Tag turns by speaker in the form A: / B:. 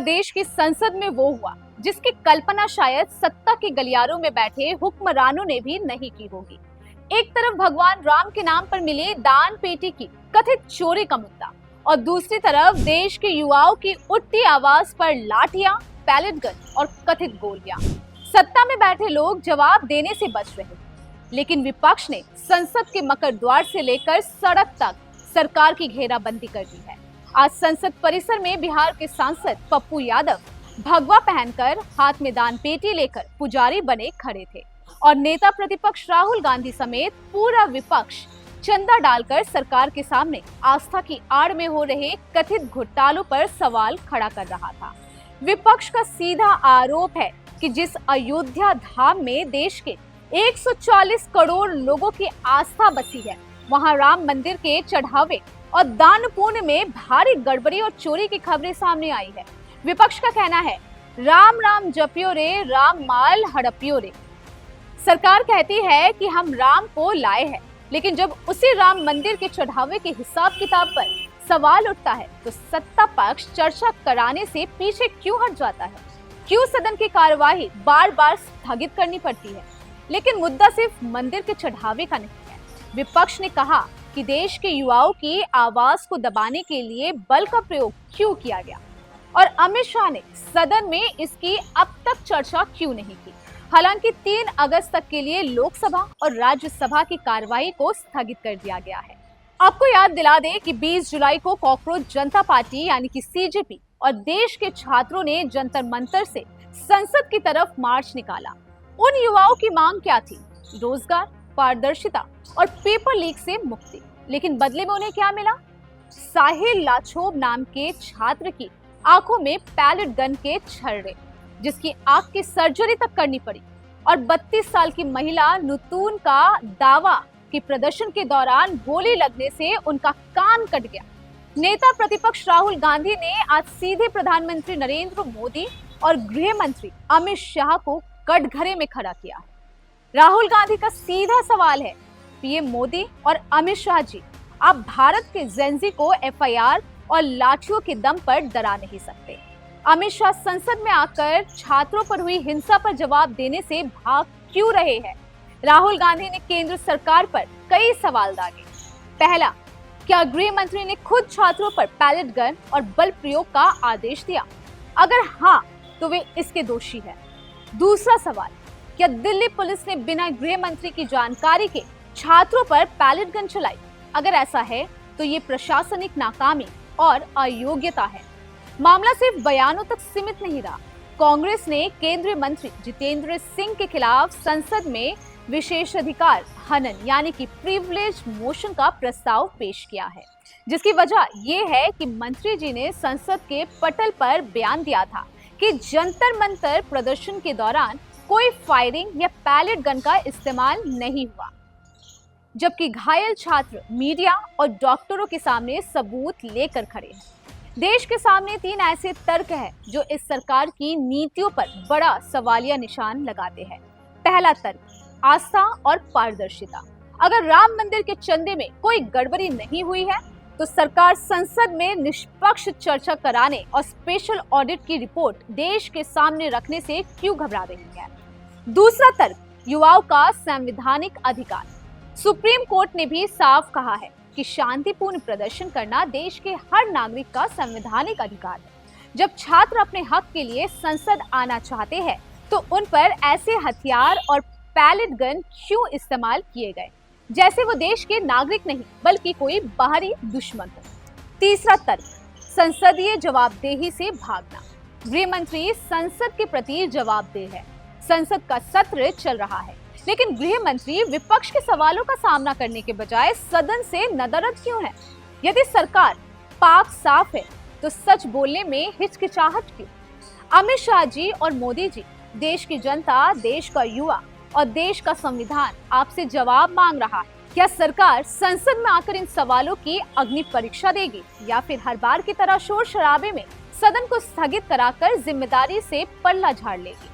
A: देश की संसद में वो हुआ जिसकी कल्पना शायद सत्ता के गलियारों में बैठे हुक्मरानों ने भी नहीं की होगी। एक तरफ भगवान राम के नाम पर मिले दान पेटी की कथित चोरी का मुद्दा और दूसरी तरफ देश के युवाओं की उठती आवाज पर लाठियां, पैलेट गन और कथित गोलियां। सत्ता में बैठे लोग जवाब देने से बच रहे, लेकिन विपक्ष ने संसद के मकर द्वार से लेकर सड़क तक सरकार की घेराबंदी कर दी है। आज संसद परिसर में बिहार के सांसद पप्पू यादव भगवा पहनकर हाथ में दान पेटी लेकर पुजारी बने खड़े थे और नेता प्रतिपक्ष राहुल गांधी समेत पूरा विपक्ष चंदा डालकर सरकार के सामने आस्था की आड़ में हो रहे कथित घोटालों पर सवाल खड़ा कर रहा था। विपक्ष का सीधा आरोप है कि जिस अयोध्या धाम में देश के 140 करोड़ लोगों की आस्था बसी है, वहां राम मंदिर के चढ़ावे और दान पुण्य में भारी गड़बड़ी और चोरी की खबरें सामने आई है। विपक्ष का कहना है, राम राम जपियो रे, राम माल हड़पियो रे। सरकार कहती है कि हम राम को लाए हैं, लेकिन जब उसी राम मंदिर के चढ़ावे के हिसाब किताब पर सवाल उठता है तो सत्ता पक्ष चर्चा कराने से पीछे क्यों हट जाता है? क्यों सदन की कार्यवाही बार बार स्थगित करनी पड़ती है? लेकिन मुद्दा सिर्फ मंदिर के चढ़ावे का नहीं है। विपक्ष ने कहा कि देश के युवाओं की आवाज को दबाने के लिए बल का प्रयोग क्यों किया गया और अमित शाह ने सदन में इसकी अब तक चर्चा क्यों नहीं की। हालांकि 3 अगस्त तक के लिए लोकसभा और राज्यसभा की कार्रवाई को स्थगित कर दिया गया है। आपको याद दिला दें कि 20 जुलाई को कॉकरोच जनता पार्टी यानी कि सीजेपी और देश के छात्रों ने जंतर मंतर से संसद की तरफ मार्च निकाला। उन युवाओं की मांग क्या थी? रोजगार, पारदर्शिता और पेपर लीक से मुक्ति। लेकिन बदले में उन्हें क्या मिला? साहिल लाछोब नाम के छात्र की आंखों में पैलेट गन के छर्रे, जिसकी आंख की सर्जरी तक करनी पड़ी, और 32 साल की महिला नुतून का दावा कि प्रदर्शन के दौरान गोली लगने से उनका कान कट गया। नेता प्रतिपक्ष राहुल गांधी ने आज सीधे प्रधानमंत्री नरेंद्र मोदी और गृह मंत्री अमित शाह को कटघरे में खड़ा किया है। राहुल गांधी का सीधा सवाल है, पीएम मोदी और अमित शाह जी, आप भारत के जेनजी को एफआईआर और लाठियों के दम पर डरा नहीं सकते। अमित शाह संसद में आकर छात्रों पर हुई हिंसा पर जवाब देने से भाग क्यों रहे हैं? राहुल गांधी ने केंद्र सरकार पर कई सवाल दागे। पहला, क्या गृह मंत्री ने खुद छात्रों पर पैलेट गन और बल प्रयोग का आदेश दिया? अगर हाँ, तो वे इसके दोषी है। दूसरा सवाल, क्या दिल्ली पुलिस ने बिना गृह मंत्री की जानकारी के छात्रों पर पैलेट गन चलाई? अगर ऐसा है तो ये प्रशासनिक नाकामी और अयोग्यता है। मामला सिर्फ बयानों तक सीमित नहीं रहा। कांग्रेस ने केंद्रीय मंत्री जितेंद्र सिंह के खिलाफ संसद में विशेषाधिकार हनन यानी कि प्रिविलेज मोशन का प्रस्ताव पेश किया है, जिसकी वजह ये है कि मंत्री जी ने संसद के पटल पर बयान दिया था कि जंतर मंतर प्रदर्शन के दौरान कोई फायरिंग या पैलेट गन का इस्तेमाल नहीं हुआ, जबकि घायल छात्र मीडिया और डॉक्टरों के सामने सबूत लेकर खड़े हैं। देश के सामने 3 ऐसे तर्क हैं जो इस सरकार की नीतियों पर बड़ा सवालिया निशान लगाते हैं। पहला तर्क, आस्था और पारदर्शिता। अगर राम मंदिर के चंदे में कोई गड़बड़ी नहीं हुई है तो सरकार संसद में निष्पक्ष चर्चा कराने और स्पेशल ऑडिट की रिपोर्ट देश के सामने रखने से क्यों घबरा रही है? दूसरा तर्क, युवाओं का संवैधानिक अधिकार। सुप्रीम कोर्ट ने भी साफ कहा है कि शांतिपूर्ण प्रदर्शन करना देश के हर नागरिक का संवैधानिक अधिकार है। जब छात्र अपने हक के लिए संसद आना चाहते हैं तो उन पर ऐसे हथियार और पैलेट गन क्यों इस्तेमाल किए गए, जैसे वो देश के नागरिक नहीं बल्कि कोई बाहरी दुश्मन हो। तीसरा तर्क, संसदीय जवाबदेही से भागना। गृह मंत्री संसद के प्रति जवाबदेह है। संसद का सत्र चल रहा है, लेकिन गृह मंत्री विपक्ष के सवालों का सामना करने के बजाय सदन से नदारद क्यों है? यदि सरकार पाक साफ है तो सच बोलने में हिचकिचाहट क्यों? अमित शाह जी और मोदी जी, देश की जनता, देश का युवा और देश का संविधान आपसे जवाब मांग रहा है। क्या सरकार संसद में आकर इन सवालों की अग्नि परीक्षा देगी या फिर हर बार की तरह शोर शराबे में सदन को स्थगित कराकर जिम्मेदारी से पल्ला झाड़ लेगी?